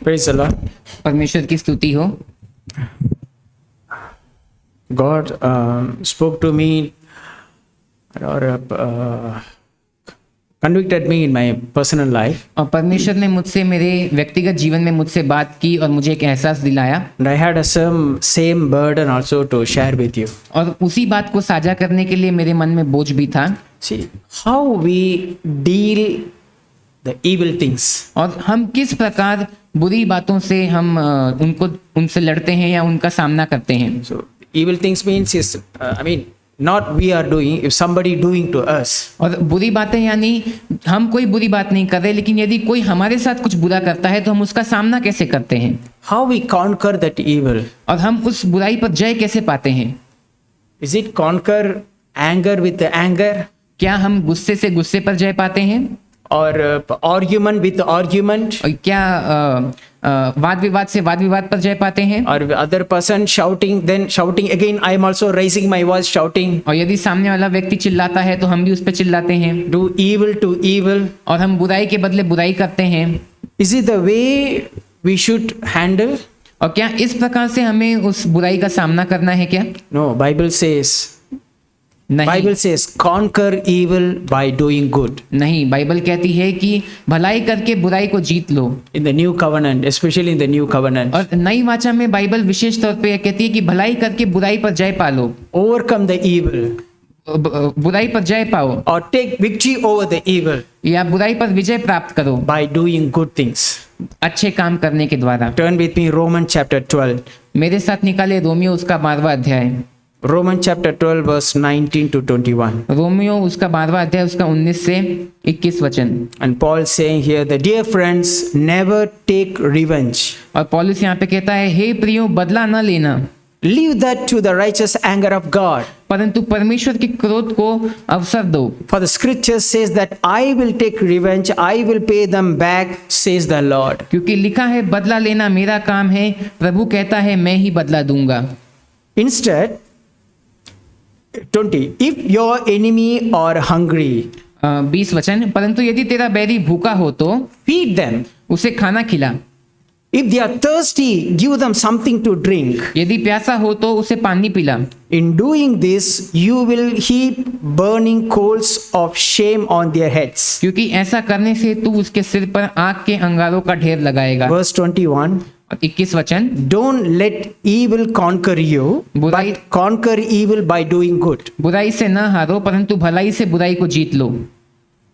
Praise the Lord. परमेश्वर की स्तुति हो। God spoke to me or convicted me in my personal life, और परमेश्वर ने मुझसे मेरे व्यक्तिगत जीवन में मुझसे बात की और मुझे एक एहसास दिलाया, and I had same burden also to share with you. और उसी बात को साझा करने के लिए मेरे मन में बोझ भी था। See how we deal the evil things. और हम किस प्रकार बुरी बातों से हम उनसे लड़ते हैं या उनका सामना करते हैं। So evil things means is not we are doing, if somebody doing to us. और बुरी बातें यानी हम कोई बुरी बात नहीं कर रहे, लेकिन यदि कोई हमारे साथ कुछ बुरा करता है तो हम उसका सामना कैसे करते हैं, How we conquer that evil? और हम उस बुराई पर जय कैसे पाते हैं। Is it conquer anger with the anger, क्या हम गुस्से से गुस्से पर जय पाते हैं, or argument with the argument, और क्या वाद विवाद से वाद विवाद पर जय पाते हैं, or other person shouting, then shouting again, I am also raising my voice shouting. और यदि सामने वाला व्यक्ति चिल्लाता है तो हम भी उस पर चिल्लाते हैं, Do evil to evil. और हम बुराई के बदले बुराई करते हैं। Is it the way we should handle? और क्या इस प्रकार से हमें उस बुराई का सामना करना है क्या? No, Bible says, नहीं, Bible says conquer evil by doing good. नहीं, बाइबल कहती है कि भलाई करके बुराई को जीत लो। In the new covenant, especially in the new covenant, और नई वाचा में बाइबल विशेष तौर पे कहती है कि भलाई करके बुराई पर जय पा लो, overcome the evil बुराई पर जय पाओ, or take victory over the evil या बुराई पर विजय प्राप्त करो by doing good things. अच्छे काम करने के द्वारा। Turn with me Romans chapter 12. मेरे साथ निकाले रोमियो उसका 12वां अध्याय, Romans chapter 12 verse 19 to 21. Romeo उसका 12वां अध्याय उसका 19 से 21 वचन। And Paul saying here, the dear friends, never take revenge. और पौलुस यहाँ पे कहता है, हे प्रियो बदला न लेना, Leave that to the righteous anger of God. परंतु परमेश्वर के क्रोध को अवसर दो। For the scripture says that I will take revenge, I will pay them back, says the Lord. क्योंकि लिखा है, बदला लेना मेरा काम है, प्रभु कहता है मैं ही बदला दूंगा। Instead, 20, if your enemy are hungry, 20 वचन, परंतु यदि तेरा बैरी भूखा हो तो feed them. उसे खाना खिला, If they are thirsty, give them something to drink. यदि प्यासा हो तो उसे पानी पिला। In doing this, you will heap burning coals of shame on their heads. क्योंकि ऐसा करने से तू उसके सिर पर आग के अंगारों का ढेर लगाएगा। Verse 21, 21 वचन, don't let evil conquer you, बुराई but conquer evil by doing good. बुराई से न हारो, परंतु भलाई से बुराई को जीत लो।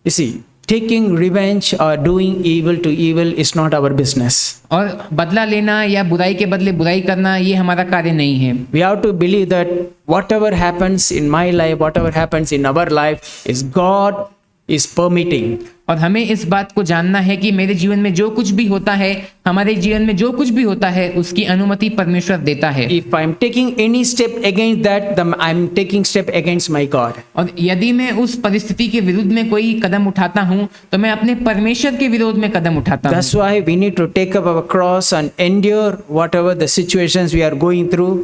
You see, taking revenge or doing evil to evil is not our business. और बदला लेना या बुराई के बदले बुराई करना ये हमारा कार्य नहीं है। We have to believe that whatever happens in my life, whatever happens in our life, is God is permitting. और हमें इस बात को जानना है कि मेरे जीवन में जो कुछ भी होता है, हमारे जीवन में जो कुछ भी होता है, उसकी अनुमति परमेश्वर देता है। If I am taking any step against that, then I am taking step against my God. और यदि मैं उस परिस्थिति के विरुद्ध में कोई कदम उठाता हूँ तो मैं अपने परमेश्वर के विरोध में कदम उठाता हूँ। That's why we need to take up our cross and endure whatever the situations we are going through.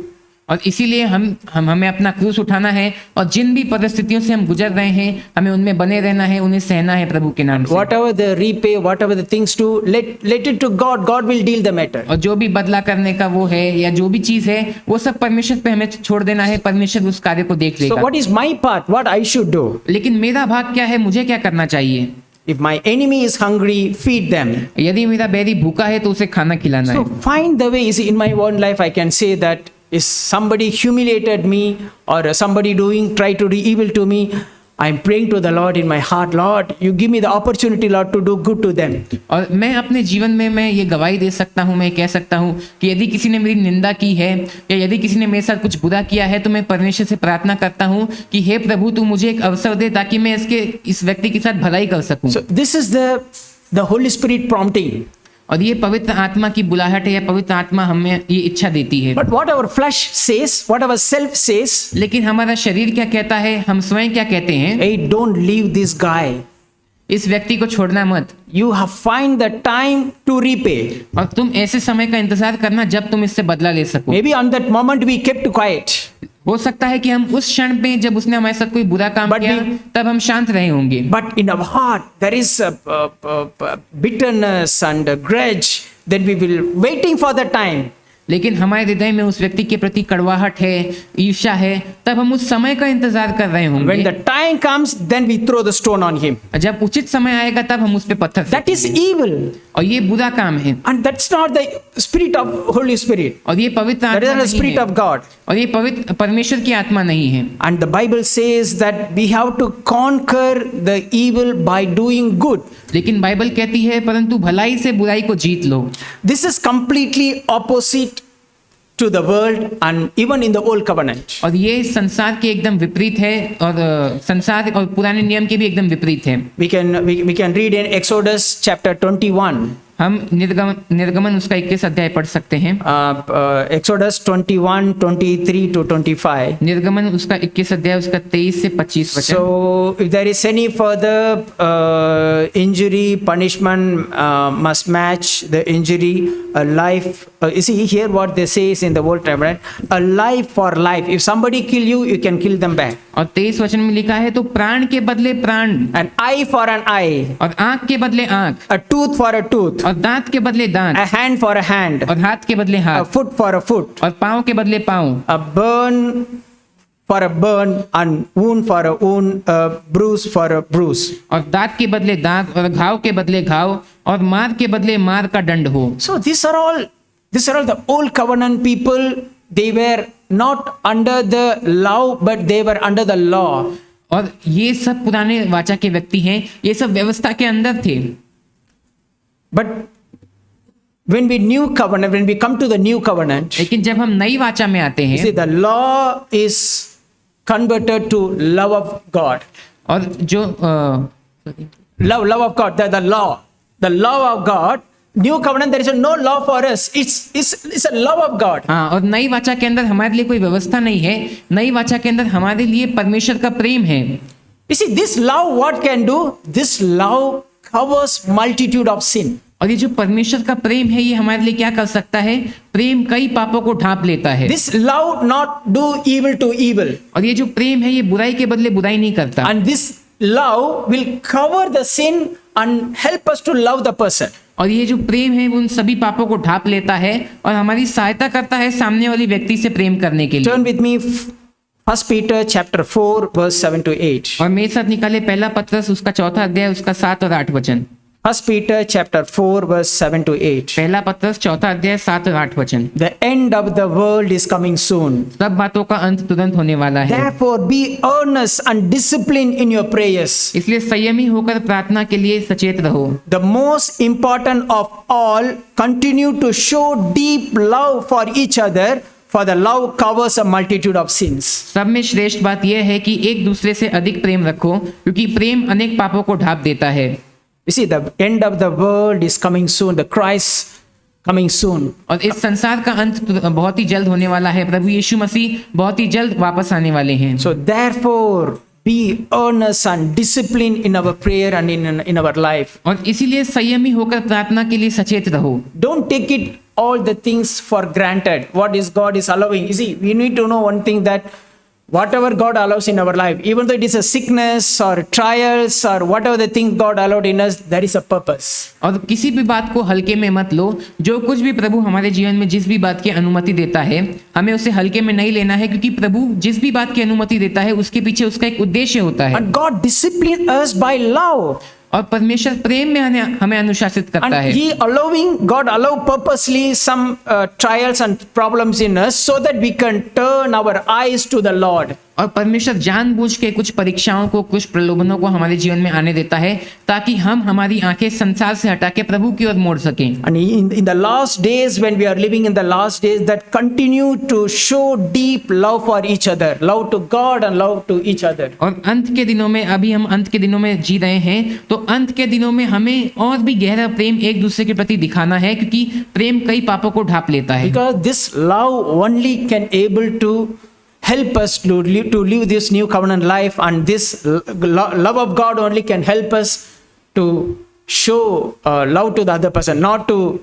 और इसीलिए हमें अपना क्रूस उठाना है, और जिन भी परिस्थितियों से हम गुजर रहे हैं हमें उनमें बने रहना है, उन्हें सहना है प्रभु के नाम से। Whatever the repay, whatever the things to let it to God. God will deal the matter. और जो भी बदला करने का वो है या जो भी चीज है वो सब परमेश्वर पे हमें छोड़ देना है, परमेश्वर उस कार्य को देख So लेगा। what is my part? What I should do? लेकिन मेरा भाग क्या है, मुझे क्या करना चाहिए? If my enemy is hungry, feed them. यदि मेरा बैरी भूखा है तो उसे खाना खिलाना So है। find the way. In my own life, I can say that is somebody humiliated me or somebody try to do evil to me. I'm praying to the Lord in my heart, Lord, you give me the opportunity, Lord, to do good to them. और मैं अपने जीवन में मैं ये गवाही दे सकता हूँ, मैं कह सकता हूँ कि यदि किसी ने मेरी निंदा की है या यदि किसी ने मेरे साथ कुछ बुरा किया है तो मैं परमेश्वर से प्रार्थना करता हूँ कि हे प्रभु तू मुझे एक अवसर दे ताकि मैं इस व्यक्ति के साथ भलाई कर सकूँ। So this is the Holy Spirit prompting. और ये पवित्र आत्मा की बुलाहट है, या पवित्र आत्मा हमें ये इच्छा देती है। But what our flesh says, what our self says, लेकिन हमारा शरीर क्या कहता है, हम स्वयं क्या कहते हैं? hey, don't leave this guy. इस व्यक्ति को छोड़ना मत। You have find the time to repay. और तुम ऐसे समय का इंतजार करना जब तुम इससे बदला ले सको। Maybe on that moment we kept quiet. हो सकता है कि हम उस क्षण पे जब उसने हमारे साथ कोई बुरा काम But किया तब हम शांत रहे होंगे, But in our heart there is a bitterness and a grudge then we will waiting for the time. लेकिन हमारे हृदय में उस व्यक्ति के प्रति कड़वाहट है, ईर्ष्या है, तब हम उस समय का इंतजार कर रहे When होंगे। the time comes, then we throw the stone on him. जब उचित समय आएगा तब हम उस पे पत्थर That is फेंकेंगे। evil. और ये बुरा काम है, And that's not the spirit of Holy Spirit. और ये पवित्र That आत्मा is the नहीं spirit है, of God. और ये पवित्र परमेश्वर की आत्मा नहीं है। And the Bible says that we have to conquer the evil by doing good. लेकिन बाइबल कहती है परंतु भलाई से बुराई को जीत लो। This is completely opposite to the world and even in the old covenant. और ये संसार के एकदम विपरीत है, और संसार और पुराने नियम के भी एकदम विपरीत है। We can read in Exodus chapter 21. हम निर्गमन उसका 21 अध्याय पढ़ सकते हैं। Exodus 21, 23 to 25. निर्गमन उसका 21 अध्याय उसका 23 से 25 वचन। So if there is any further injury, punishment must match the injury. A life, you see here what they say is in the Old Testament, a life for life. If somebody kill you, you can kill them back. और 23 वचन में लिखा है तो प्राण के बदले प्राण, An eye for an eye, और आंख के बदले आंख, a tooth for a tooth, और दांत के बदले दांत, a hand for a hand, और हाथ के बदले a हाथ, foot for a foot, और पाँव के बदले पाँव, a burn for a burn, and wound for a wound, a bruise for a bruise. और दांत के बदले दांत, और घाव के बदले घाव, और मार के बदले मार का दंड हो। So these are all the old covenant people. They were not under the law, but they were under the law. और ये सब पुराने वाचा के व्यक्ति हैं, ये सब व्यवस्था के अंदर थे। But when we come to the new covenant, लेकिन जब हम नई वाचा में आते you see, हैं, the law is converted to love of God. और जो Love of God. The law of God. New covenant, there is no law for us. It's a love of God. हाँ, और नई वाचा के अंदर हमारे लिए कोई व्यवस्था नहीं है, नई वाचा के अंदर हमारे लिए परमेश्वर का प्रेम है। You see, this love what can do? This love covers multitude of sin. और ये जो परमेश्वर का प्रेम है, ये हमारे लिए क्या कर सकता है? प्रेम कई पापों को ढांप लेता है। This love not do evil to evil. और ये जो प्रेम है, ये बुराई के बदले बुराई नहीं करता। And this love will cover the sin and help us to love the person. और ये जो प्रेम है वो उन सभी पापों को ढांप लेता है और हमारी सहायता करता है सामने वाली व्यक्ति से प्रेम करने के लिए। Turn with me 1 Peter chapter 4 verse 7 to 8. और मेरे साथ निकाले पहला पत्रस उसका 4 अध्याय उसका 7 और 8 वचन। 1 Peter chapter 4 verse 7 to 8. पहला पत्रस 4 अध्याय 7 और 8 वचन। The end of the world is coming soon. सब बातों का अंत तुरंत होने वाला है, Therefore be earnest and disciplined in your prayers. इसलिए संयमी होकर प्रार्थना के लिए सचेत रहो। The most important of all, continue to show deep love for each other, for the love covers a multitude of sins. सब में श्रेष्ठ बात यह है कि एक दूसरे से अधिक प्रेम रखो, क्योंकि प्रेम अनेक पापों को ढांप देता है। You see, the end of the world is coming soon. The Christ coming soon. और इस संसार का अंत बहुत ही जल्द होने वाला है। प्रभु यीशु मसीह बहुत ही जल्द वापस आने वाले हैं। So therefore, be earnest and disciplined in our prayer and in our life. और इसीलिए संयमी होकर प्रार्थना के लिए सचेत रहो। Don't take it all the things for granted. What is God is allowing? You see, we need to know one thing, that whatever God allows in our life, even though it is a sickness or trials or whatever the thing God allowed in us, there is a purpose. और किसी भी बात को हल्के में मत लो। जो कुछ भी प्रभु हमारे जीवन में जिस भी बात की अनुमति देता है, हमें उसे हल्के में नहीं लेना है, क्योंकि प्रभु जिस भी बात की अनुमति देता है उसके पीछे उसका एक उद्देश्य होता है। And God disciplined us by love. और परमेश्वर प्रेम में हमें अनुशासित करता And है। God allow purposely some trials and problems in us so that we can turn our eyes to the Lord. और परमेश्वर जानबूझ के कुछ परीक्षाओं को, कुछ प्रलोभनों को हमारे जीवन में आने देता है, ताकि हम हमारी आंखें संसार से हटा के प्रभु की ओर मोड़ सकें। And in the last days, when we are living in the last days, that continue to show deep love for each other, love to God and love to each other. और अंत के दिनों में, अभी हम अंत के दिनों में जी रहे हैं, तो अंत के दिनों में हमें और भी गहरा प्रेम एक दूसरे के प्रति दिखाना है, क्योंकि प्रेम कई पापों को ढांप लेता है। Because this love only can able to help us to live this new covenant life, and this love of God only can help us to show love to the other person, not to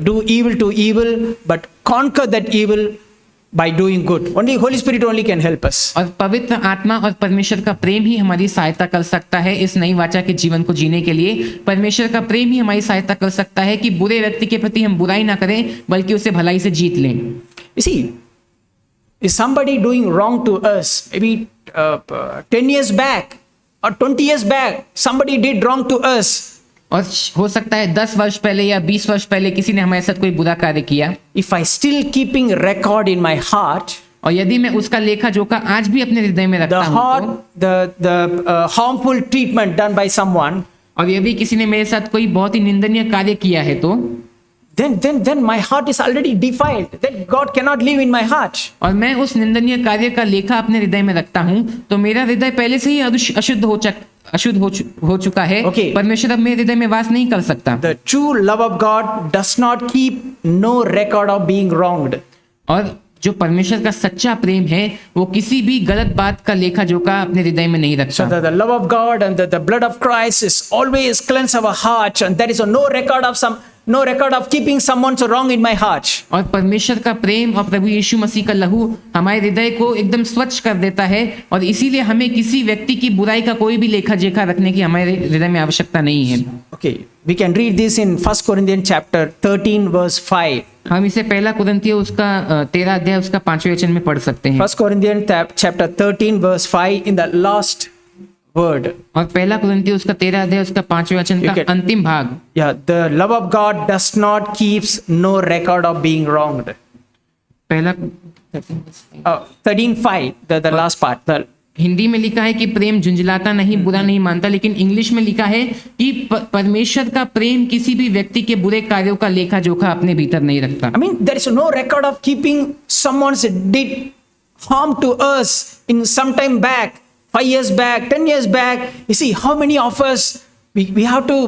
do evil to evil, but conquer that evil by doing good. Only Holy Spirit only can help us. और पवित्र आत्मा और परमेश्वर का प्रेम ही हमारी सहायता कर सकता है इस नई वाचा के जीवन को जीने के लिए। परमेश्वर का प्रेम ही हमारी सहायता कर सकता है कि बुरे व्यक्ति के प्रति हम बुराई ना करें बल्कि उसे भलाई से जीत लें। You see, is somebody doing wrong to us? Maybe 10 years back or 20 years back, somebody did wrong to us. और हो सकता है 10 वर्ष पहले या 20 वर्ष पहले किसी ने हमारे साथ कोई बुरा कार्य किया, If I still keeping record in my heart, और यदि मैं उसका लेखा जोखा आज भी अपने हृदय में the रखता हूँ heart, the harmful treatment done by someone, और यदि किसी ने मेरे साथ कोई बहुत ही निंदनीय कार्य किया है तो then my heart is already defiled. Then God cannot live in my heart. और मैं उस निंदनीय कार्य का लेखा अपने हृदय में रखता हूँ तो मेरा हृदय पहले से ही अशुद्ध हो चुका है। Okay. परमेश्वर अब मेरे हृदय में वास नहीं कर सकता। The true love of God does not keep no record of being wronged. और जो परमेश्वर का सच्चा प्रेम है वो किसी भी गलत बात का लेखा जोखा अपने हृदय में नहीं So रखता। the love of God and the blood of Christ is always cleanse our hearts, and there is no record of keeping someone's wrong in my heart. और परमेश्वर का प्रेम और प्रभु यीशु मसीह का लहू हमारे हृदय को एकदम स्वच्छ कर देता है और इसीलिए हमें किसी व्यक्ति की बुराई का कोई भी लेखा जोखा रखने की हमारे हृदय में आवश्यकता नहीं है। Okay, we can read this in 1 Corinthians chapter 13 verse 5. हम इसे पहला कुरिन्थिय उसका 13 अध्याय उसका 5वें वचन में पढ़ सकते हैं। 1 Corinthians chapter 13 verse 5 in the last word. और पहला कुरिन्थिय उसका 13 अध्याय उसका 5वें वचन का Okay. अंतिम भाग। Yeah, the love of God does not keeps no record of being wronged. पहला 13:5, the last part. हिंदी में लिखा है कि प्रेम झुंझलाता नहीं, बुरा नहीं मानता, लेकिन इंग्लिश में लिखा है कि परमेश्वर का प्रेम किसी भी व्यक्ति के बुरे कार्यों का लेखा जोखा अपने भीतर नहीं रखता। I mean, there is no record of keeping someone's did harm to us in some time back, 5 years back, 10 years back. You see, how many of us we have to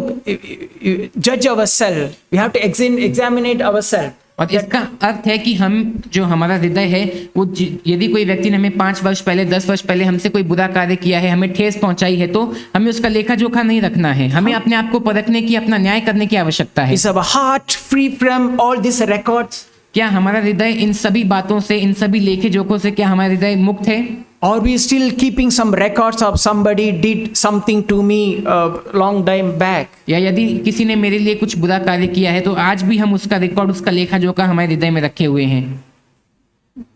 judge ourselves. We have to examine ourselves. और इसका अर्थ है कि हम जो हमारा हृदय है वो यदि कोई व्यक्ति ने हमें 5 वर्ष पहले 10 वर्ष पहले हमसे कोई बुरा कार्य किया है, हमें ठेस पहुंचाई है, तो हमें उसका लेखा जोखा नहीं रखना है। हमें अपने आप को परखने की, अपना न्याय करने की आवश्यकता है। Is our heart free from all these records? क्या हमारा हृदय इन सभी बातों से, इन सभी लेखे जोखों से क्या हमारा हृदय मुक्त है? Or we still keeping some records of somebody did something to me a long time back? या यदि किसी ने मेरे लिए कुछ बुरा कार्य किया है तो आज भी हम उसका रिकॉर्ड, उसका लेखा जोखा हमारे हृदय में रखे हुए हैं।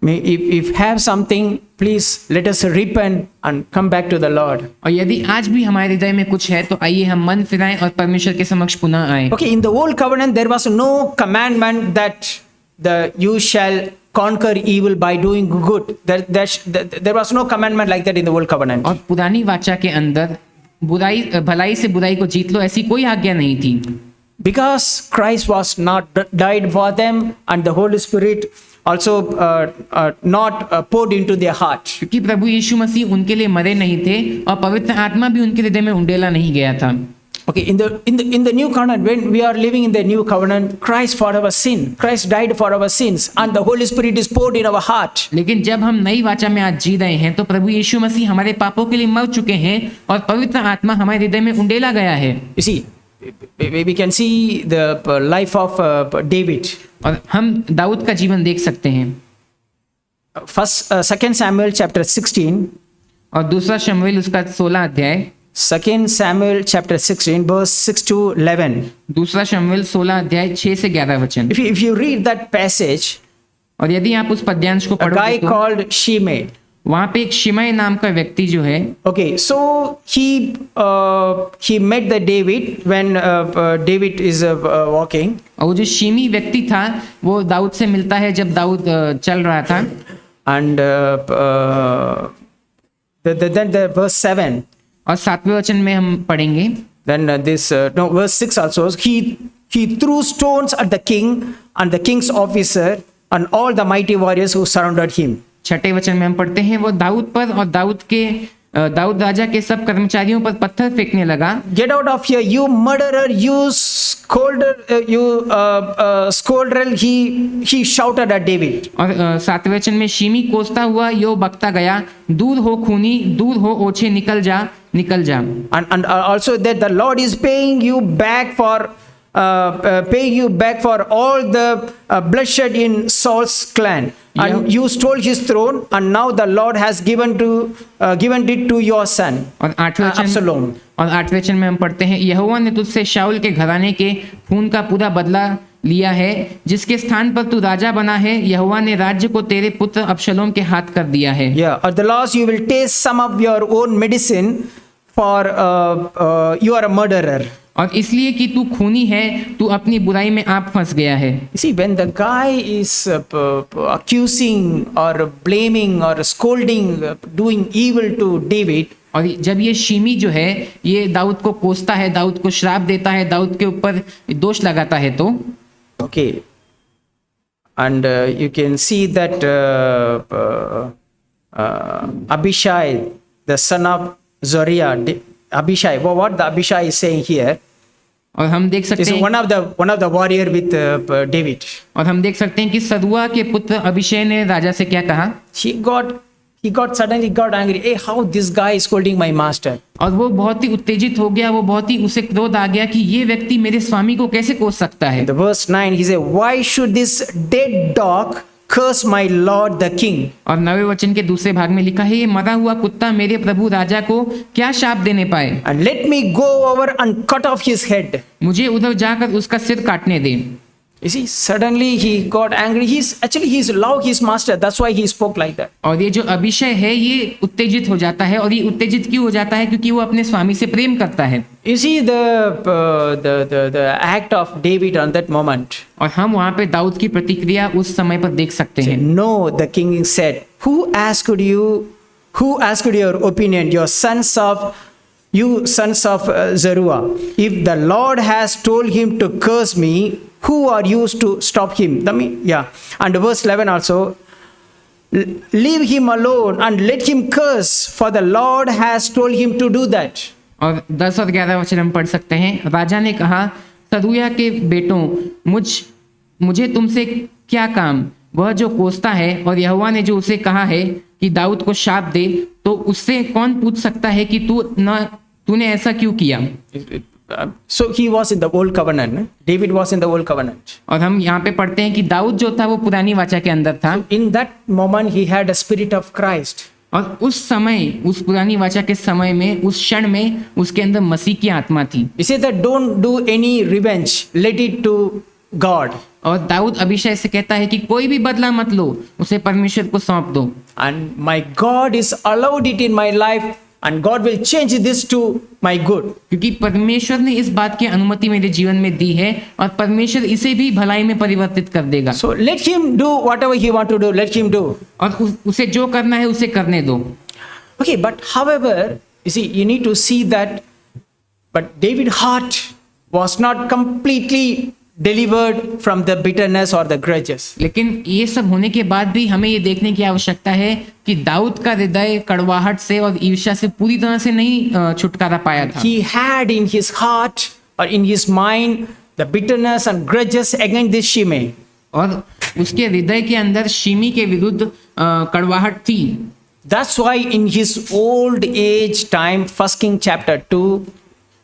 If have something, please let us repent and come back to the Lord. और यदि आज भी हमारे हृदय में कुछ है तो आइए हम मन फिराएं और परमेश्वर के समक्ष पुनः आए। Okay, in the old covenant there was no commandment that you shall conquer evil by doing good. There was no commandment like that in the old covenant. और पुरानी वाचा के अंदर भलाई से बुराई को जीत लो ऐसी कोई आज्ञा नहीं थी। Because Christ was not died for them and the Holy Spirit also not poured into their heart. क्योंकि प्रभु यीशु मसीह उनके लिए मरे नहीं थे और पवित्र आत्मा भी उनके हृदय में उंडेला नहीं गया था। Okay, in the new covenant, when we are living in the new covenant, Christ for our sin, Christ died for our sins, and the Holy Spirit is poured in our heart. लेकिन जब हम नई वाचा में आज जी रहे हैं तो प्रभु यीशु मसीह हमारे पापों के लिए मर चुके हैं और पवित्र आत्मा हमारे हृदय में उंडेला गया है। You see, we can see the life of David. और हम दाऊद का जीवन देख सकते हैं। Second Samuel chapter 16. और दूसरा शमूएल उसका 16 अध्याय। 2 Samuel chapter 16 verse 6 to 11. दूसरा शमूएल 16 अध्याय 6 से 11 वचन। If you read that passage, और यदि आप उस पद्यांश को a guy पढ़ोगे तो called Shimei. वहां पे एक शिमय नाम का व्यक्ति जो है, Okay, so he met the David when David is walking. और वो जो शिमी व्यक्ति था वो दाऊद से मिलता है जब दाऊद चल रहा था। And then the verse 7. और 7वें वचन में हम पढ़ेंगे। Then verse 6 also. He threw stones at the king and the king's officer and all the mighty warriors who surrounded him. 6ठे वचन में हम पढ़ते हैं, वो दाऊद पर और दाऊद राजा के सब कर्मचारियों पर पत्थर फेंकने लगा। Get out of here, you murderer, you scoundrel, he shouted at David. और 7वें वचन में शिमी कोसता हुआ यो बकता गया, दूर हो खूनी, दूर हो ओछे, निकल जा। And also that the Lord is paying you back for paying you back for all the bloodshed in Saul's clan. And you stole his throne, and now the Lord has given it to your son, और Absalom. आठवें वचन में हम पढ़ते हैं, यहोवा ने तुझसे शाऊल के घराने के खून का पूरा बदला लिया है, जिसके स्थान पर तू राजा बना है। यहोवा ने राज्य को तेरे पुत्र अबशलोम के हाथ कर दिया है। Yeah, at the last you will taste some of your own medicine, for you are a murderer. और इसलिए कि तू खूनी है, तू अपनी बुराई में आप फंस गया है। You see, when the guy is accusing or blaming or scolding, doing evil to David, और जब ये शिमी जो है ये दाऊद को कोसता है, दाऊद को श्राप देता है, दाऊद के ऊपर दोष लगाता है, तो okay, and you can see that Abishai, the son of Zeruiah, Abishai, what the Abishai is saying here और हम देख सकते is हैं one of the warrior with David. और हम देख सकते हैं कि सरुआ के पुत्र अभिषेक ने राजा से क्या कहा। He suddenly got angry. Hey, how this guy is scolding my master? और वो बहुत ही उत्तेजित हो गया, वो बहुत ही उसे क्रोध आ गया कि ये व्यक्ति मेरे स्वामी को कैसे कोस सकता है। In the verse 9 he said, why should this dead dog curse my lord the king? और 9वें वचन के दूसरे भाग में लिखा है, ये मरा हुआ कुत्ता मेरे प्रभु राजा को क्या शाप देने पाए। And let me go over and cut off his head. मुझे उधर जाकर उसका सिर काटने दे। You see, suddenly he got angry. He's love his master. That's why he spoke like that. और ये जो अभिषय है ये उत्तेजित हो जाता है, और ये उत्तेजित क्यों हो जाता है? क्योंकि वो अपने स्वामी से प्रेम करता है। You see the act of David on that moment. और हम वहाँ पे दाऊद की प्रतिक्रिया उस समय पर देख सकते हैं। No, the king said, who asked your opinion? You sons of Zeruiah. If the Lord has told him to curse me, who are you to stop him? And verse 11 also, leave him alone and let him curse, for the Lord has told him to do that. और 10 और 11 वचन हम पढ़ सकते हैं। राजा ने कहा, सरूया के बेटों, मुझे तुमसे क्या काम? वह जो कोसता है, और यहोवा ने जो उसे कहा है कि दाऊद को शाप दे, तो उससे कौन पूछ सकता है कि तूने ऐसा क्यों किया? So he was in the old covenant. David was in the old covenant. और हम यहाँ पे पढ़ते हैं कि दाऊद जो था वो पुरानी वाचा के अंदर था। In that moment he had a spirit of Christ. और उस समय, उस पुरानी वाचा के समय में, उस क्षण में उसके अंदर मसीह की आत्मा थी। He said that don't do any revenge, let it to God. और दाऊद अभिषेक से कहता है कि कोई भी बदला मत लो, उसे परमेश्वर को सौंप दो। And my God is allowed it in my life, and God will change this to my good. क्योंकि परमेश्वर ने इस बात की अनुमति मेरे जीवन में दी है, और परमेश्वर इसे भी भलाई में परिवर्तित कर देगा। So let him do whatever he want to do. Let him do. और उसे जो करना है उसे करने दो। Okay, but however, you see, you need to see that, but David's heart was not completely delivered from the bitterness or the grudges. लेकिन ये सब होने के बाद भी हमें ये देखने की आवश्यकता है कि दाऊद का हृदय कड़वाहट से और ईर्ष्या से पूरी तरह से नहीं छुटकारा पाया था। He had in his heart or in his mind the bitterness and grudges against this Shimei. और उसके हृदय के अंदर शिमी के विरुद्ध कड़वाहट थी। That's why in his old age time, 1 King chapter 2,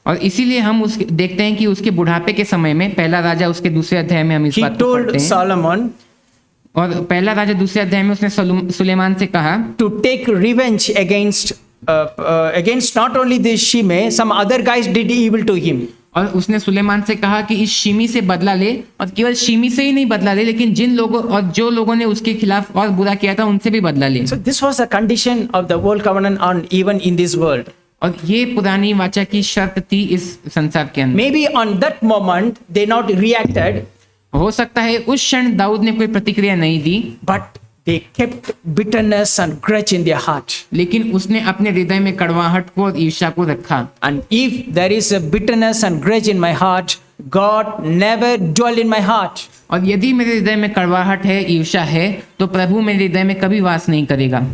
और इसीलिए हम उसके देखते हैं कि उसके बुढ़ापे के समय में, पहला राजा उसके दूसरे अध्याय में हम इस he बात को पढ़ते told हैं। Solomon और पहला राजा दूसरे अध्याय में उसने सुलेमान से कहा to take revenge against not only this Shimei, some other guys did evil to him. और उसने सुलेमान से कहा कि इस शिमी से बदला ले, और केवल शिमी से ही नहीं बदला ले, लेकिन जिन लोगों और जो लोगों ने उसके खिलाफ और बुरा किया था उनसे भी बदला ले। So this was the condition of the old covenant on even in this world. और ये पुरानी वाचा की शर्त थी इस संसार के अंदर। Maybe on that moment they not reacted, हो सकता है उस क्षण दाऊद ने कोई प्रतिक्रिया नहीं दी, but they kept bitterness and grudge in their heart. लेकिन उसने अपने हृदय में कड़वाहट को और ईर्ष्या को रखा। And if there is a bitterness and grudge in my heart, God never dwell in my heart. और यदि मेरे हृदय में कड़वाहट है, ईर्ष्या है, तो प्रभु मेरे हृदय में कभी वास नहीं करेगा।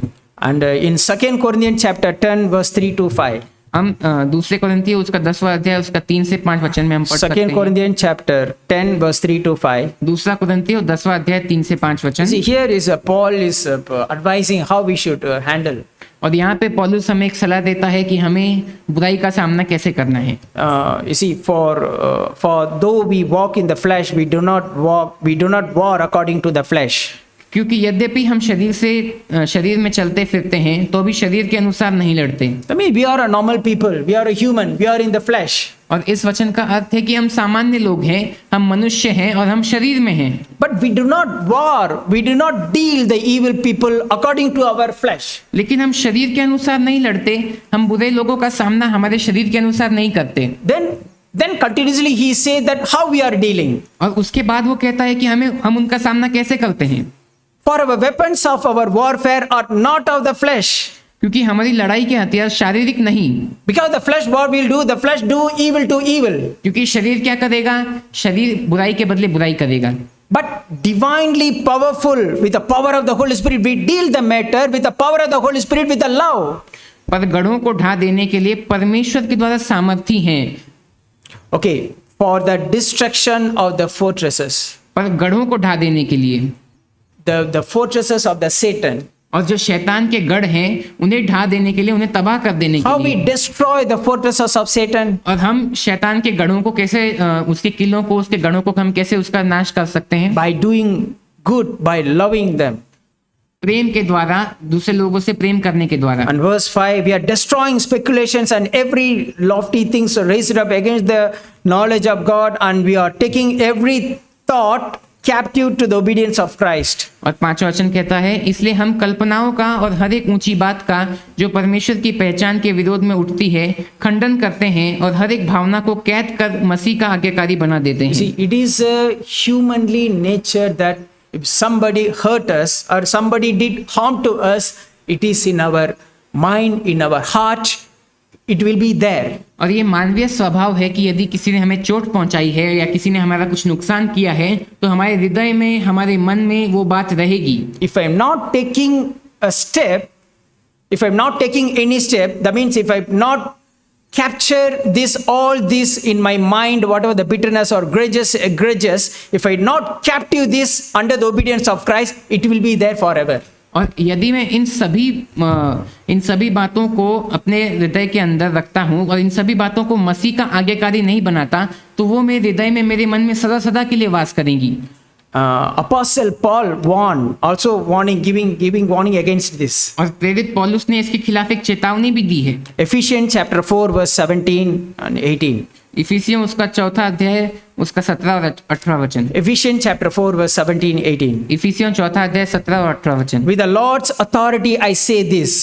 And in 2 Corinthians chapter 10 verse 3 to 5. हम दूसरे कोरिन्थियों उसका 10वां अध्याय उसका 3 से 5 वचन में हम पढ़ सकते 2 हैं। Corinthians chapter 10 verse 3 to 5. दूसरा कोरिन्थियों 10वां अध्याय 3 से 5 वचन। See, here is Paul is advising how we should handle. और यहाँ पे पौलुस हमें एक सलाह देता है कि हमें बुराई का सामना कैसे करना है। You see, for though we walk in the flesh, we do not war according to the flesh. क्योंकि यद्यपि हम शरीर में चलते फिरते हैं तो भी शरीर के अनुसार नहीं लड़ते। I mean, we are a normal people. We are a human. We are in the flesh. और इस वचन का अर्थ है कि हम सामान्य लोग हैं, हम मनुष्य हैं और हम शरीर में हैं। But we do not war. We do not deal the evil people according to our flesh. लेकिन हम शरीर के अनुसार नहीं लड़ते, हम बुरे लोगों का सामना हमारे शरीर के अनुसार नहीं करते। Then continuously he says that how we are dealing. और उसके बाद वो कहता है कि हम उनका सामना कैसे करते हैं। For our weapons of our warfare are not of the flesh. क्योंकि हमारी लड़ाई के हथियार शारीरिक नहीं। Because the flesh what will do? The flesh do evil to evil. क्योंकि शरीर क्या करेगा? शरीर बुराई के बदले बुराई करेगा। But divinely powerful with the power of the Holy Spirit, we deal the matter with the power of the Holy Spirit with the love. पर गढ़ों को ढा देने के लिए परमेश्वर के द्वारा सामर्थी हैं। Okay, for the destruction of the fortresses. पर गढ़ों को ढा देने के लिए। The fortresses of the Satan. और जो शैतान के गढ़ हैं उन्हें ढा देने के लिए, उन्हें तबाह कर देने How के we लिए। destroy the fortresses of Satan? और हम शैतान के गढ़ों को कैसे उसके किलों को, उसके गढ़ों को हम कैसे उसका नाश कर सकते हैं? By doing good, by loving them. प्रेम के द्वारा, दूसरे लोगों से प्रेम करने के द्वारा। And verse 5, we are destroying speculations and every lofty things raised up against the knowledge of God, and we are taking every thought captive to the obedience of Christ. और 5वां वचन कहता है, इसलिए हम कल्पनाओं का और हर एक ऊंची बात का जो परमेश्वर की पहचान के विरोध में उठती है खंडन करते हैं और हर एक भावना को कैद कर मसीह का आज्ञाकारी बना देते हैं। See, it is humanly nature that if somebody hurt us or somebody did harm to us, it is in our mind, in our heart, it will be there. और ये मानवीय स्वभाव है कि यदि किसी ने हमें चोट पहुंचाई है या किसी ने हमारा कुछ नुकसान किया है तो हमारे हृदय में, हमारे मन में वो बात रहेगी। If I am not taking a step, if I am not taking any step, that means if I not capture all this in my mind, whatever the bitterness or grudges, if I not captive this under the obedience of Christ, it will be there forever. और यदि मैं इन सभी बातों को अपने हृदय के अंदर रखता हूँ और इन सभी बातों को मसीह का आज्ञाकारी नहीं बनाता तो वो मेरे हृदय में, मेरे मन में सदा सदा के लिए वास करेंगी। Apostle Paul giving warning against this. और प्रेरित पौलुस ने इसके खिलाफ एक चेतावनी भी दी है। Ephesians chapter 4 verse 17 and 18. इफिसियों उसका 4था अध्याय उसका 17 और 18 वचन। Ephesians chapter 4 verse 17 18. इफिसियों 4था अध्याय 17 और 18 वचन। With the Lord's authority I say this.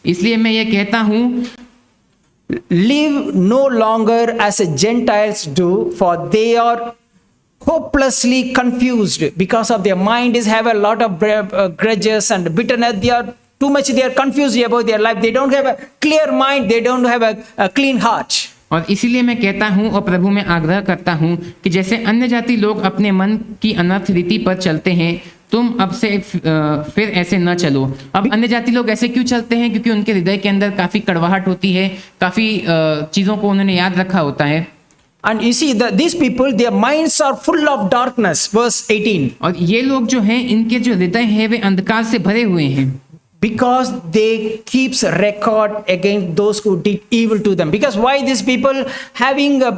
इसलिए मैं ये कहता हूँ, live no longer as the Gentiles do, for they are hopelessly confused because of their mind is have a lot of grudges and bitterness. They are confused about their life. They don't have a clear mind. They don't have a clean heart. और इसीलिए मैं कहता हूँ और प्रभु में आग्रह करता हूँ कि जैसे अन्य जाति लोग अपने मन की अनर्थ रीति पर चलते हैं, तुम अब से फिर ऐसे न चलो। अब अन्य जाति लोग ऐसे क्यों चलते हैं? क्योंकि उनके हृदय के अंदर काफी कड़वाहट होती है, काफी चीजों को उन्होंने याद रखा होता है। And you see these people, their minds are full of darkness. Verse 18. और ये लोग जो हैं, इनके जो हृदय है वे अंधकार से भरे हुए हैं। Because they keeps record against those who did evil to them. Because why these people having a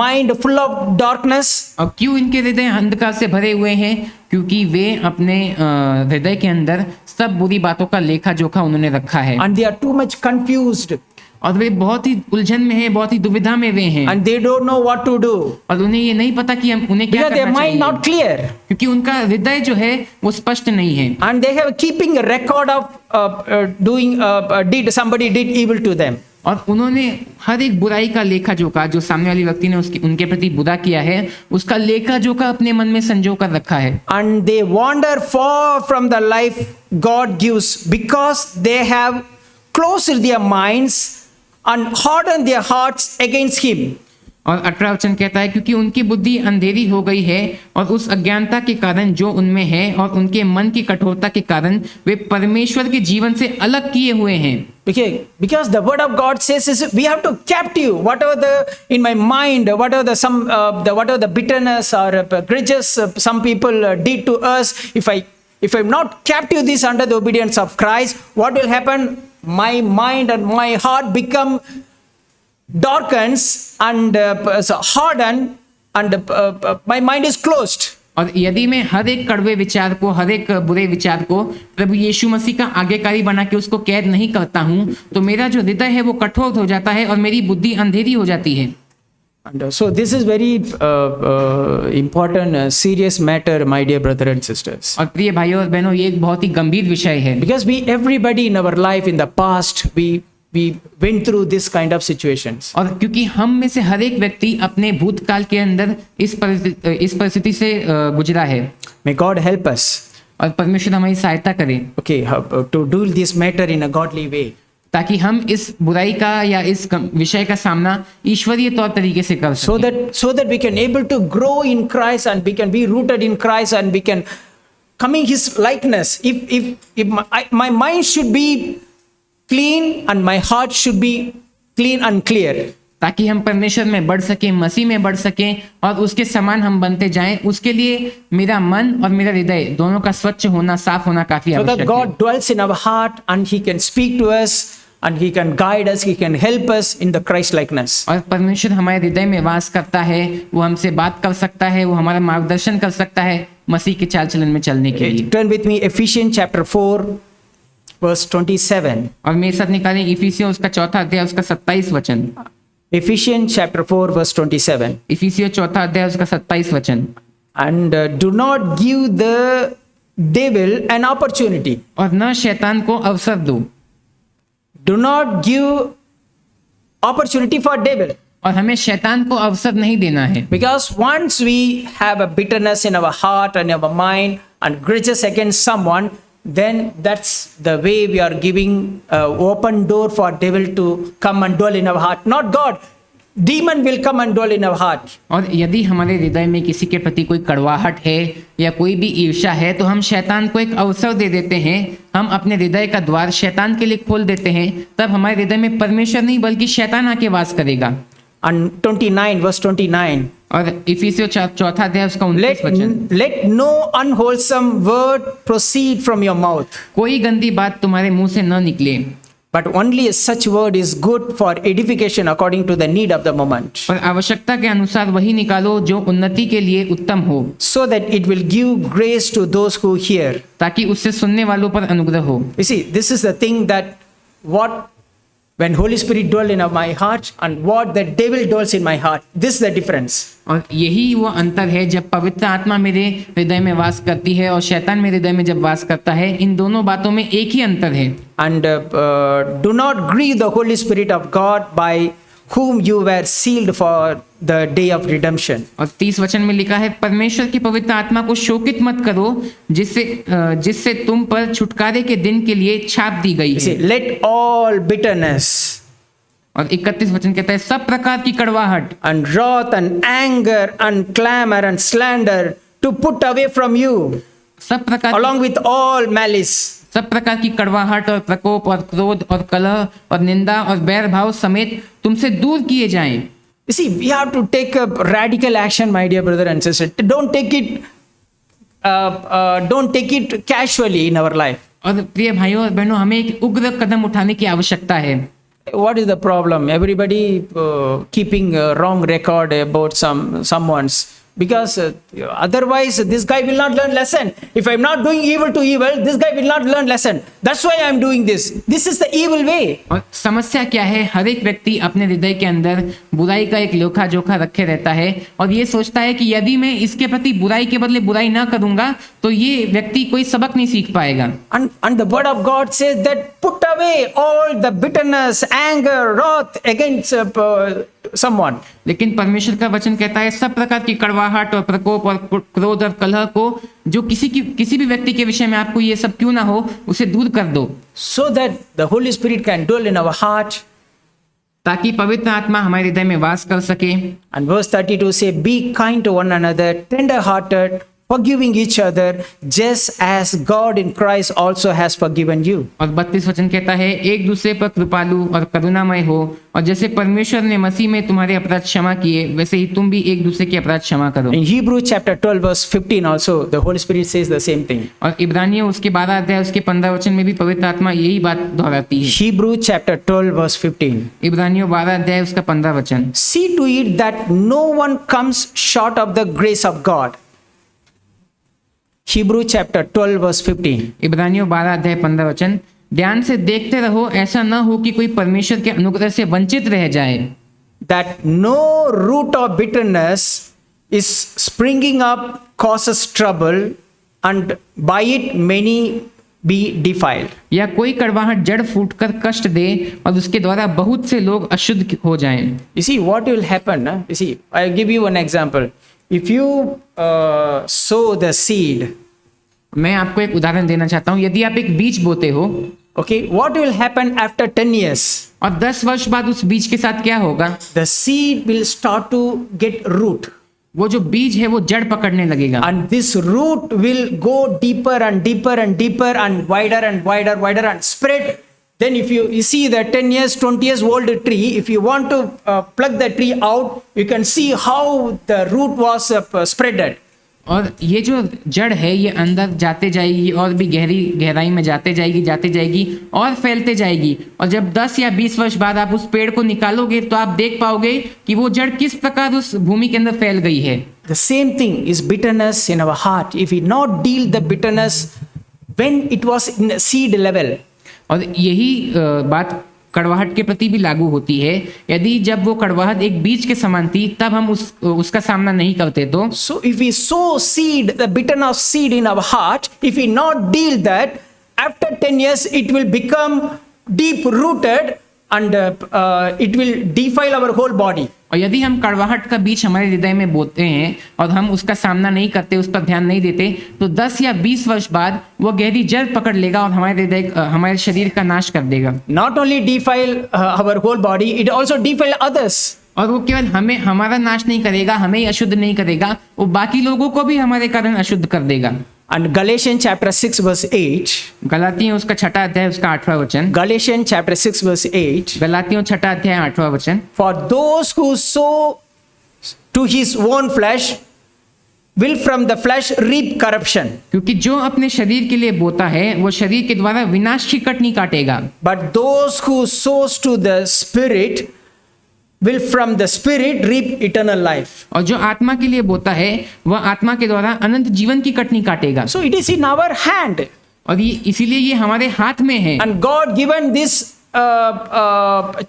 mind full of darkness? अब क्यों इनके हृदय अंधकार से भरे हुए हैं? क्योंकि वे अपने हृदय के अंदर सब बुरी बातों का लेखा जोखा उन्होंने रखा है। And they are too much confused. और वे बहुत ही उलझन में हैं, बहुत ही दुविधा में वे हैं। And they don't know what to do. और उन्हें ये नहीं पता कि उन्हें क्या Because their करना mind चाहिए। not clear. क्योंकि उनका हृदय जो है वो स्पष्ट नहीं है। And they have keeping a record of somebody did evil to them. और उन्होंने हर एक बुराई का लेखा जोखा, जो सामने वाली व्यक्ति ने उनके प्रति बुरा किया है, उसका लेखा जोखा अपने मन में संजो कर रखा है। And they wander far from the life God gives because they have closed their minds and hardened their hearts against him. और 18 वचन कहता है, क्योंकि उनकी बुद्धि अंधेरी हो गई है और उस अज्ञानता के कारण जो उनमें है और उनके मन की कठोरता के कारण वे परमेश्वर के जीवन से अलग किए हुए हैं। Because the word of God says is we have to captive whatever in my mind, whatever the bitterness or grudges some people did to us. if I'm not captive this under the obedience of Christ, what will happen? My mind and my heart become darkens and so hardened, and my mind is closed. और यदि मैं हर एक कड़वे विचार को, हर एक बुरे विचार को प्रभु यीशु मसीह का आज्ञाकारी बना के उसको कैद नहीं करता हूँ, तो मेरा जो हृदय है वो कठोर हो जाता है और मेरी बुद्धि अंधेरी हो जाती है। And so this is very important, serious matter, my dear brother and sisters. और प्रिय भाइयों और बहनों, ये एक बहुत ही गंभीर विषय है, Because everybody in our life in the past, we went through this kind of situations. और क्योंकि हम में से हर एक व्यक्ति अपने भूतकाल के अंदर इस परिस्थिति से गुजरा है। May God help us, और परमेश्वर हमारी सहायता करे, okay, to do this matter in a godly way. ताकि हम इस बुराई का या इस विषय का सामना ईश्वरीय तौर तरीके से कर So सकें, that we can able to grow in Christ, and we can be rooted in Christ, and we can coming His likeness. If my mind should be clean and my heart should be clean and clear. ताकि हम परमेश्वर में बढ़ सकें, मसीह में बढ़ सकें और उसके समान हम बनते जाएं। उसके लिए मेरा मन और मेरा हृदय दोनों का स्वच्छ होना, साफ होना काफी So that आवश्यक है। God dwells in our heart and He can speak to us and He can guide us, He can help us in the Christ likeness. और परमेश्वर हमारे हृदय में वास करता है, वो हमसे बात कर सकता है, वो हमारा मार्गदर्शन कर सकता है मसीह के चाल चलन में चलने के लिए। Turn with me Ephesians chapter 4 verse 27. और मेरे साथ निकालें इफिसियों उसका 4 अध्याय उसका 27 वचन। Ephesians chapter 4 verse 27. इफिसियों 4 अध्याय उसका 27 वचन। And do not give the devil an opportunity. और न शैतान को अवसर दो। Do not give opportunity for devil. और हमें शैतान को अवसर नहीं देना है, Because once we have a bitterness in our heart and our mind and grudges against someone, then that's the way we are giving open door for devil to come and dwell in our heart. Not God. Demon will come and dwell in our heart. और यदि हमारे हृदय में किसी के प्रति कोई कड़वाहट है या कोई भी ईर्ष्या है, तो हम शैतान को एक अवसर दे देते हैं। हम अपने हृदय का द्वार शैतान के लिए खोल देते हैं, तब हमारे हृदय में परमेश्वर नहीं बल्कि शैतान आके वास करेगा। And 29 verse 29. और इफिसियों 4 अध्याय उसका 29 वचन। Let no unwholesome word proceed from your mouth, कोई गंदी बात तुम्हारे मुंह से न निकले, but only such word is good for edification according to the need of the moment, और आवश्यकता के अनुसार वही निकालो जो उन्नति के लिए उत्तम हो, so that it will give grace to those who hear. ताकि उससे सुनने वालों पर अनुग्रह हो। You see, this is the thing that when Holy Spirit dwells in my heart and what the devil dwells in my heart, this is the difference. और यही वो अंतर है, जब पवित्र आत्मा मेरे हृदय में वास करती है और शैतान मेरे हृदय में जब वास करता है, इन दोनों बातों में एक ही अंतर है। And do not grieve the Holy Spirit of God, by whom you were sealed for the day of redemption. और 30 वचन में लिखा है, परमेश्वर की पवित्र आत्मा को शोकित मत करो, जिससे तुम पर छुटकारे के दिन के लिए छाप दी गई You see, है। let all bitterness और 31 वचन कहता है, सब प्रकार की कड़वाहट and wrath and anger and clamor and slander to put away from you, सब प्रकार along with all malice. सब प्रकार की कड़वाहट और प्रकोप और क्रोध और कलह और निंदा और बैर भाव समेत तुमसे दूर किए जाएं। You see, we have to take a radical action, my dear brother and sister. Don't take it casually in our life. और प्रिय भाइयों और बहनों, हमें एक उग्र कदम उठाने की आवश्यकता है। What is the problem? Everybody keeping a wrong record about someone's. Because otherwise this guy will not learn lesson. If I'm not doing evil to evil, this guy will not learn lesson. That's why I'm doing this. This is the evil way. और समस्या क्या है, हर एक व्यक्ति अपने हृदय के अंदर बुराई का एक लेखा जोखा रखे रहता है और ये सोचता है कि यदि मैं इसके प्रति बुराई के बदले बुराई ना करूंगा तो ये व्यक्ति कोई सबक नहीं सीख पाएगा। And the word of God says that put away all the bitterness, anger, wrath against someone. लेकिन परमेश्वर का वचन कहता है, सब प्रकार की कड़वाहट और प्रकोप और क्रोध और कलह को, जो किसी भी व्यक्ति के विषय में आपको ये सब क्यों ना हो, उसे दूर कर दो, So that the Holy Spirit can dwell in our heart. ताकि पवित्र आत्मा हमारे हृदय में वास कर सके। And verse 32 say, be kind to one another, tender hearted, forgiving each other, just as God in Christ also has forgiven you. और 32 वचन कहता है, एक दूसरे पर कृपालु और करुणामय हो, और जैसे परमेश्वर ने मसीह में तुम्हारे अपराध क्षमा किए, वैसे ही तुम भी एक दूसरे के अपराध क्षमा करो। In Hebrews chapter 12 verse 15 also, the Holy Spirit says the same thing. और इब्रानियों उसके 12 अध्याय उसके 15 वचन में भी पवित्र आत्मा यही बात दोहराती है। Hebrews chapter 12 verse 15. इब्रानियों 12 अध्याय उसका 15 वचन। See to it that no one comes short of the grace of God. Hebrews chapter 12 verse 15. इब्रानियों 12 अध्याय 15 वचन, ध्यान से देखते रहो, ऐसा न हो कि कोई परमेश्वर के अनुग्रह से वंचित रह जाए। That no root of bitterness is springing up causes trouble, and by it many be defiled. या कोई कड़वाहट जड़ फूटकर कष्ट दे और उसके द्वारा बहुत से लोग अशुद्ध हो जाएं। You see what will happen? You see, I'll give you one example. If you sow the seed, मैं आपको एक उदाहरण देना चाहता हूँ। यदि आप एक बीज बोते हो, okay, what will happen after 10 years? और 10 वर्ष बाद उस बीज के साथ क्या होगा? The seed will start to get root. वो जो बीज है वो जड़ पकड़ने लगेगा, And this root will go deeper and deeper and deeper and wider and wider, wider and spread. Then if you see the 10 years, 20 years old tree, if you want to pluck the tree out, you can see how the root was spreaded. और ये जो जड़ है ये अंदर जाते जाएगी और भी गहराई में जाते जाएगी और फैलते जाएगी। और जब 10 या 20 वर्ष बाद आप उस पेड़ को निकालोगे तो आप देख पाओगे कि वो जड़ किस प्रकार उस भूमि के अंदर फैल गई है। The same thing is bitterness in our heart. If we not deal the bitterness when it was in seed level, और यही बात कड़वाहट के प्रति भी लागू होती है। यदि जब वो कड़वाहट एक बीज के समान थी तब हम उसका सामना नहीं करते तो so if we sow seed, the bitterness seed in our heart, if we not deal that, after 10 years it will become deep rooted and it will defile our whole body. और यदि हम कड़वाहट का बीज हमारे हृदय में बोते हैं और हम उसका सामना नहीं करते, उस पर ध्यान नहीं देते, तो 10 या 20 वर्ष बाद वो गहरी जड़ पकड़ लेगा और हमारे शरीर का नाश कर देगा। Not only defile our whole body, it also defile others. और वो केवल हमारा नाश नहीं करेगा, हमें ही अशुद्ध नहीं करेगा, वो बाकी लोगों को भी हमारे कारण अशुद्ध कर देगा। And Galatians chapter 6 verse 8. गलातियों उसका 6वां अध्याय उसका 8वां वचन। Galatians chapter 6 verse 8. गलातियों 6वां अध्याय 8वां वचन। For those who sow to his own flesh will from the flesh reap corruption. क्योंकि जो अपने शरीर के लिए बोता है वो शरीर के द्वारा विनाश की कटनी काटेगा। But those who sows to the spirit will from the spirit reap eternal life. और जो आत्मा के लिए बोता है वह आत्मा के द्वारा अनंत जीवन की कटनी काटेगा। So it is in our hand. और ये इसीलिए ये हमारे हाथ में है। And God given this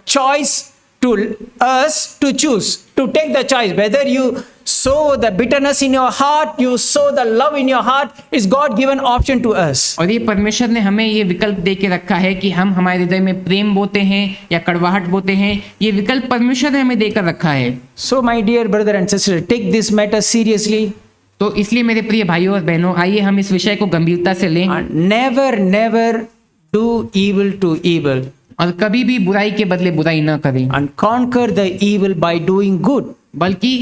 choice to us to choose, to take the choice whether you sow the bitterness in your heart, you sow the love in your heart, is God given option to us. और ये परमेश्वर ने हमें ये विकल्प दे के रखा है कि हम हमारे हृदय में प्रेम बोते हैं या कड़वाहट बोते हैं। ये विकल्प परमेश्वर ने हमें देकर रखा है। So my dear brother and sister, take this matter seriously. तो इसलिए मेरे प्रिय भाइयों और बहनों, आइए हम इस विषय को गंभीरता से लें And never do evil to evil. और कभी भी बुराई के बदले बुराई न करें, And conquer the evil by doing good बल्कि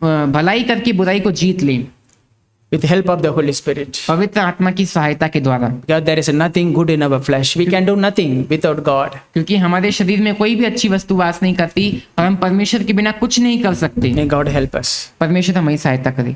भलाई करके बुराई को जीत लें with help of the Holy Spirit. पवित्र आत्मा की सहायता के द्वारा। Because there is nothing good in our flesh. We can do nothing without God. क्योंकि हमारे शरीर में कोई भी अच्छी वस्तु वास नहीं करती और हम परमेश्वर के बिना कुछ नहीं कर सकते। May God help us. परमेश्वर हमारी सहायता करे।